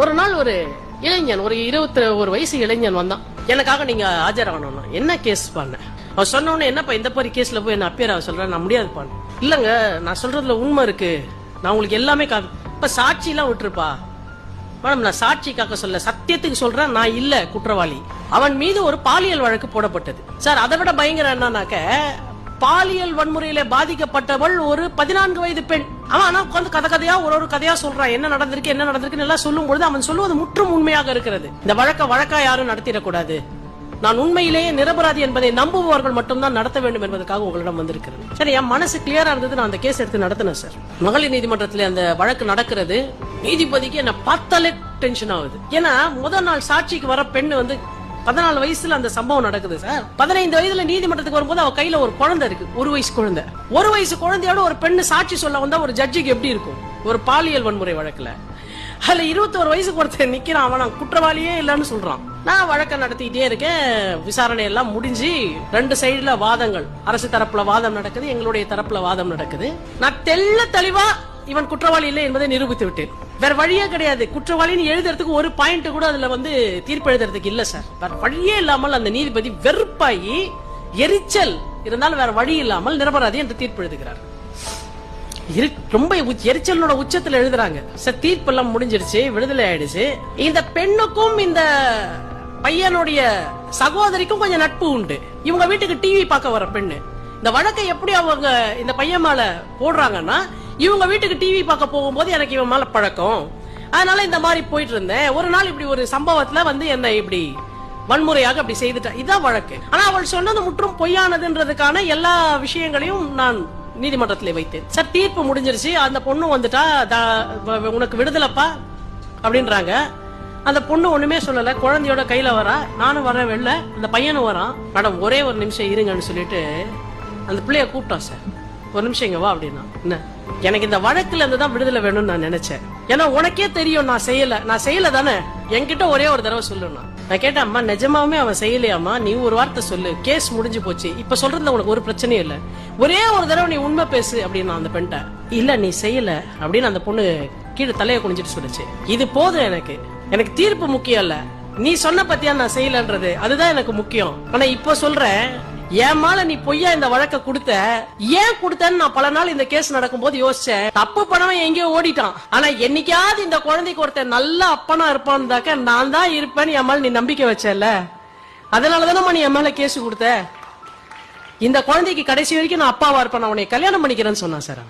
ஒரு நாள் ஒரு இளைஞன், ஒரு 21 வயசு இளைஞன் வந்தான். எனக்காக நீங்க ஆஜராகணும். என்ன கேஸ் பண்ண? அவன் சொன்ன உடனே, என்னப்பா இந்த மாதிரி கேஸ்ல போய் என்ன அப்பியர் ஆக சொல்றேன்? நான் முடியாதுப்பா. இல்லங்க, நான் சொல்றதுல உண்மை இருக்கு, நான் உங்களுக்கு எல்லாமே இப்ப சாட்சி எல்லாம் விட்டுருப்பா. மேடம், நான் சாட்சி காக்க சொல்ல, சத்தியத்துக்கு சொல்றேன், நான் இல்ல குற்றவாளி. அவன் மீது ஒரு பாலியல் வழக்கு போடப்பட்டது சார். அதை விட பயங்கரம் என்னன்னாக்க, பாலியல் வன்முறையில பாதிக்கப்பட்டவள் ஒரு 14 வயது பெண். அவன் உட்காந்து கதையா ஒரு கதையா சொல்றான், என்ன நடந்திருக்கு எல்லாம் சொல்லும் பொழுது அவன் சொல்லுவது முற்றும் உண்மையாக இருக்கிறது. இந்த வழக்கா யாரும் நடத்திடக்கூடாது, நான் உண்மையிலேயே நிரபராதி என்பதை நம்புபவர்கள் மட்டும்தான் நடத்த வேண்டும் என்பதற்காக உங்களிடம் வந்திருக்கிறது. சரி, என் மனசு கிளியரா இருந்தது, நான் அந்த கேஸ் எடுத்து நடத்தினேன் சார். மகளிர் நீதிமன்றத்தில் அந்த வழக்கு நடக்கிறது. நீதிபதிக்கு என்ன பார்த்தாலே டென்ஷன் ஆகுது. ஏன்னா முதல் நாள் சாட்சிக்கு வர பெண்ணு 14 வயசுல அந்த சம்பவம் நடக்குது சார். 15 வயதுல நீதிமன்றத்துக்கு வரும்போது அவ கையில ஒரு குழந்தை இருக்கு, 1 வயசு குழந்தை. 1 வயசு குழந்தையோட ஒரு பெண்ணு சாட்சி சொல்ல வந்தா ஒரு ஜட்ஜுக்கு எப்படி இருக்கும்? ஒரு பாலியல் வன்முறை வழக்குல அதுல 21 வயசுக்கு ஒருத்தர் நிக்கிறான், அவன் குற்றவாளியே இல்லன்னு சொல்றான். நான் வழக்க நடத்திட்டே இருக்கேன். விசாரணை எல்லாம் முடிஞ்சு 2 சைடுல வாதங்கள், அரசு தரப்புல வாதம் நடக்குது, எங்களுடைய தரப்புல வாதம் நடக்குது. நான் தெளிவா இவன் குற்றவாளி இல்லை என்பதை நிரூபித்து விட்டேன். வேற வழியே கிடையாது. குற்றவாளின்னு எழுதுறதுக்கு ஒரு பாயிண்ட் கூட அதுல தீர்ப்பு எழுதுறதுக்கு இல்ல சார். வேற வழியே இல்லாமல் அந்த நீதிபதி வெறுப்பாயி, எரிச்சல் இருந்தாலும் வேற வழி இல்லாமல் நிரபராதி என்று தீர்ப்பு எழுதுகிறார். ரொம்ப எரிச்சலோட உச்சத்துல எழுதுறாங்க சார். தீர்ப்பு எல்லாம் முடிஞ்சிருச்சு, விடுதலை ஆயிடுச்சு. இந்த பெண்ணுக்கும் இந்த பையனுடைய சகோதரிக்கும் கொஞ்சம் நட்பு உண்டு. இவங்க வீட்டுக்கு டிவி பார்க்க வர பெண்ணு. இந்த வழக்கை எப்படி அவங்க இந்த பையன் மேல போடுறாங்கன்னா, இவங்க வீட்டுக்கு டிவி பார்க்க போகும்போது எனக்கு இவன் மேல பழக்கம், அதனால இந்த மாதிரி போயிட்டு இருந்தேன். ஒரு நாள் இப்படி ஒரு சம்பவத்துல என்ன இப்படி வன்முறையாக அப்படி செய்துட்டா, இதான் வழக்கு. ஆனா அவள் சொன்னது முற்றும் பொய்யானதுன்றதுக்கான எல்லா விஷயங்களையும் நான் நீதிமன்றத்திலே வைத்தேன் சார். தீர்ப்பு முடிஞ்சிருச்சு. அந்த பொண்ணு வந்துட்டா, உனக்கு விடுதலைப்பா அப்படின்றாங்க. அந்த பொண்ணு ஒண்ணுமே சொல்லல, குழந்தையோட கையில வரா. நானும் வரேன் வெளில, அந்த பையனும் வரான். மேடம் ஒரே ஒரு நிமிஷம் இருங்கன்னு சொல்லிட்டு அந்த பிள்ளைய கூப்பிட்டான் சார். ஒரு நிமிஷம் இங்க வா அப்படின்னா. என்ன, எனக்கு இந்த வழக்குல இருந்துதான் விடுதலை வேணும்னு நான் நினைச்சேன். ஏன்னா உனக்கே தெரியும் நான் செய்யல தானே, என்கிட்ட ஒரே ஒரு தடவை சொல்லணும். நான் கேட்டேன், அம்மா நிஜமாவே அவன் செய்யலையாமா, நீ ஒரு வார்த்தை சொல்லு, கேஸ் முடிஞ்சு போச்சு, இப்ப சொல்றதுல உனக்கு ஒரு பிரச்சனையும் இல்ல, ஒரே ஒரு தடவை நீ உண்மை பேசு அப்படின்னு அந்த பெண்ட. இல்ல நீ செய்யல அப்படின்னு அந்த பொண்ணு கீழே தலையை குனிஞ்சிட்டு சொல்லுச்சு. இது போதும், எனக்கு தீர்ப்பு முக்கியம் இல்ல, நீ சொன்ன பத்தியா நான் செய்யலன்றது, அதுதான் எனக்கு முக்கியம். ஆனா இப்ப சொல்றேன், என் மேல நீ பொய்யா இந்த வழக்க கொடுத்த, ஏன் கொடுத்தன்னு நான் பல நாள் இந்த கேஸ் நடக்கும் போது யோசிச்சேன். தப்பு பண்ணவன் எங்கேயோ ஓடிட்டான். ஆனா என்னைக்காவது இந்த குழந்தைக்கு ஒருத்தர் நல்ல அப்பனா இருப்பான்னு நான் தான் இருப்பேன்னு என் மேல நீ நம்பிக்கை வச்சல, அதனாலதானே நீ என் மேல கேஸ் கொடுத்த. இந்த குழந்தைக்கு கடைசி வரைக்கும் நான் அப்பாவா இருப்பேன், நான் உன்னை கல்யாணம் பண்ணிக்கிறேன்னு சொன்னான் சார்.